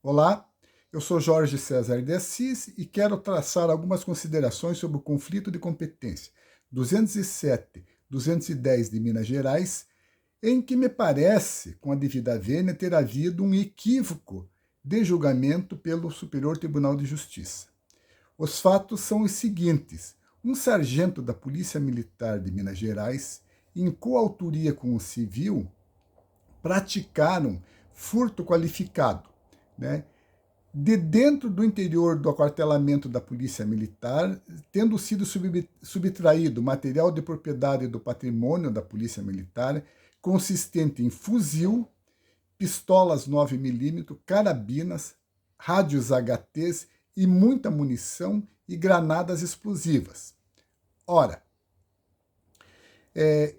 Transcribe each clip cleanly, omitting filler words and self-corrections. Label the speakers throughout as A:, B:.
A: Olá, eu sou Jorge César de Assis e quero traçar algumas considerações sobre o conflito de competência 207-210 de Minas Gerais, em que me parece, com a devida vênia, ter havido um equívoco de julgamento pelo Superior Tribunal de Justiça. Os fatos são os seguintes: um sargento da Polícia Militar de Minas Gerais, em coautoria com o civil, praticaram furto qualificado, né? De dentro do interior do aquartelamento da Polícia Militar, tendo sido subtraído material de propriedade do patrimônio da Polícia Militar, consistente em fuzil, pistolas 9mm, carabinas, rádios HTs e muita munição e granadas explosivas. Ora,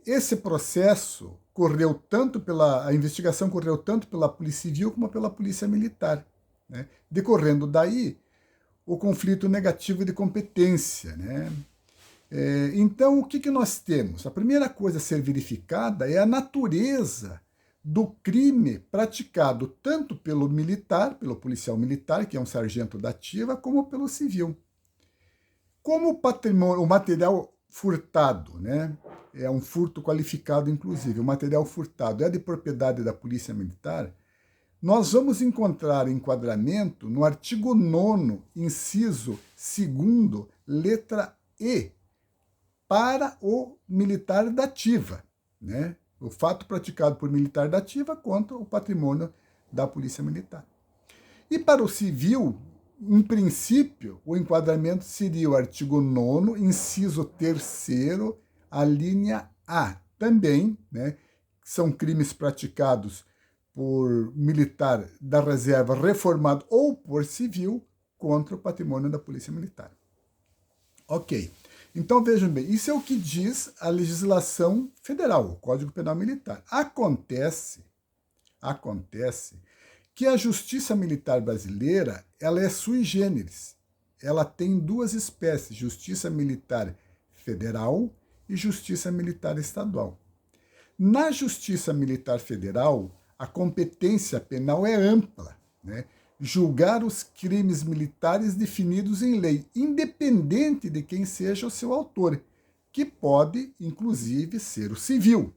A: esse processo correu tanto a investigação correu tanto pela Polícia Civil como pela Polícia Militar, né? Decorrendo daí o conflito negativo de competência, né? Então, o que nós temos? A primeira coisa a ser verificada é a natureza do crime praticado tanto pelo militar, pelo policial militar, que é um sargento da ativa, como pelo civil. Como o material furtado, né? É um furto qualificado, inclusive, o material furtado é de propriedade da Polícia Militar, nós vamos encontrar enquadramento no artigo 9º, inciso 2º, letra E, para o militar da ativa, né? O fato praticado por militar da ativa contra o patrimônio da Polícia Militar. E para o civil, em princípio, o enquadramento seria o artigo 9º, inciso 3º, a linha A. Também, né, são crimes praticados por militar da reserva reformado ou por civil contra o patrimônio da Polícia Militar. Ok. Então vejam bem, isso é o que diz a legislação federal, o Código Penal Militar. Acontece que a Justiça Militar brasileira, ela é sui generis. Ela tem duas espécies, Justiça Militar Federal e Justiça Militar Estadual. Na Justiça Militar Federal, a competência penal é ampla, né? Julgar os crimes militares definidos em lei, independente de quem seja o seu autor, que pode, inclusive, ser o civil.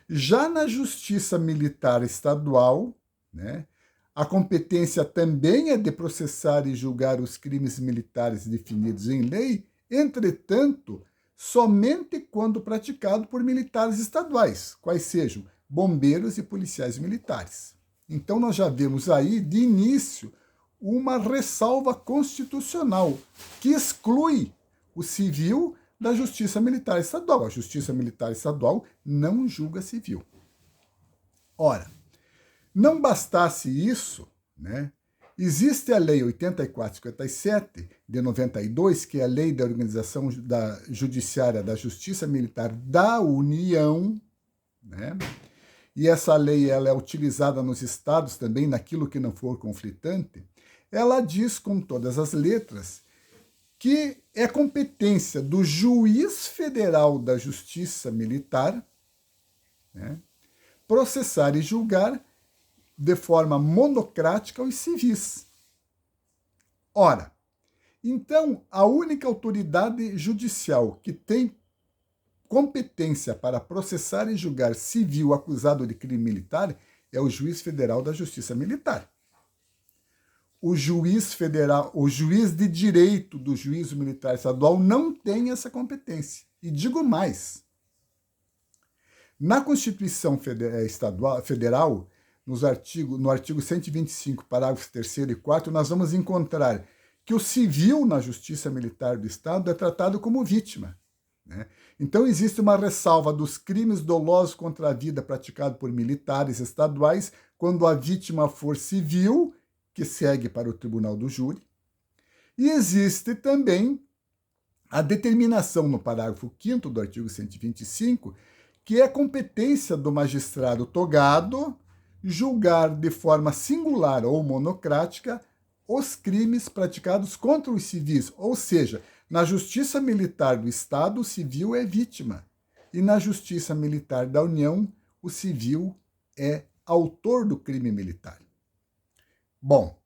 A: Já na Justiça Militar Estadual, né, a competência também é de processar e julgar os crimes militares definidos em lei, entretanto, somente quando praticado por militares estaduais, quais sejam bombeiros e policiais militares. Então nós já vemos aí, de início, uma ressalva constitucional que exclui o civil da Justiça Militar Estadual. A Justiça Militar Estadual não julga civil. Ora, não bastasse isso, né? Existe a Lei 8457 de 92, que é a Lei da Organização da Judiciária da Justiça Militar da União, né? E essa lei ela é utilizada nos estados também naquilo que não for conflitante. Ela diz com todas as letras que é competência do juiz federal da Justiça Militar, né, processar e julgar de forma monocrática os civis. Ora, então, a única autoridade judicial que tem competência para processar e julgar civil acusado de crime militar é o juiz federal da Justiça Militar. O juiz federal, o juiz de direito do juízo militar estadual não tem essa competência. E digo mais, na Constituição Federal, no artigo 125, parágrafos 3º e 4º, nós vamos encontrar que o civil na Justiça Militar do Estado é tratado como vítima, né? Então existe uma ressalva dos crimes dolosos contra a vida praticados por militares estaduais quando a vítima for civil, que segue para o tribunal do júri. E existe também a determinação no parágrafo 5º do artigo 125, que é competência do magistrado togado julgar de forma singular ou monocrática os crimes praticados contra os civis, ou seja, na Justiça Militar do Estado, o civil é vítima, e na Justiça Militar da União, o civil é autor do crime militar. Bom,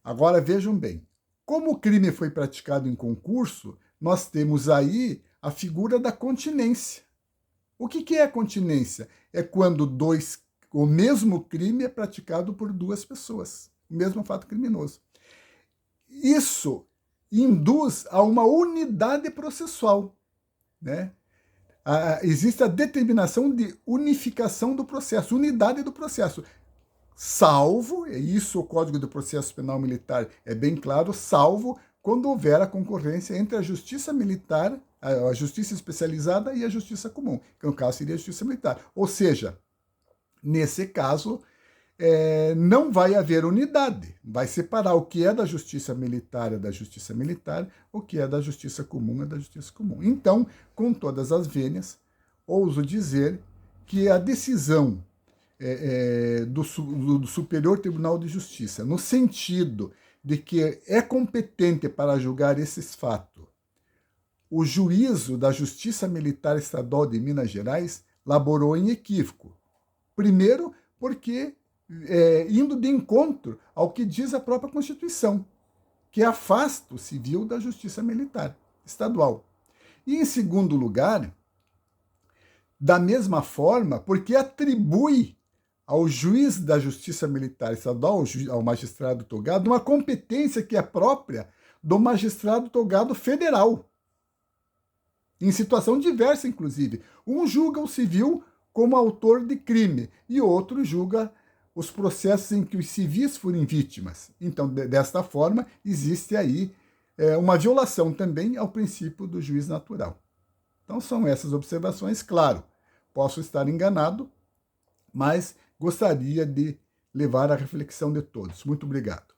A: agora vejam bem. Como o crime foi praticado em concurso, nós temos aí a figura da continência. O que é a continência? É quando o mesmo crime é praticado por duas pessoas, o mesmo fato criminoso. Isso induz a uma unidade processual, né? Existe a determinação de unificação do processo, unidade do processo, salvo, e isso o Código do Processo Penal Militar é bem claro, salvo quando houver a concorrência entre a justiça militar, a justiça especializada e a justiça comum, que no caso seria a justiça militar. Ou seja, nesse caso, não vai haver unidade, vai separar o que é da justiça militar é da justiça militar, o que é da justiça comum é da justiça comum. Então, com todas as vênias, ouso dizer que a decisão do Superior Tribunal de Justiça, no sentido de que é competente para julgar esses fatos, o juízo da Justiça Militar Estadual de Minas Gerais laborou em equívoco. Primeiro, porque indo de encontro ao que diz a própria Constituição, que afasta o civil da Justiça Militar Estadual. E, em segundo lugar, da mesma forma, porque atribui ao juiz da Justiça Militar Estadual, ao magistrado togado, uma competência que é própria do magistrado togado federal, em situação diversa, inclusive. Um julga o civil como autor de crime e outro julga os processos em que os civis forem vítimas. Então, desta forma, existe aí uma violação também ao princípio do juiz natural. Então, são essas observações, claro. Posso estar enganado, mas gostaria de levar à reflexão de todos. Muito obrigado.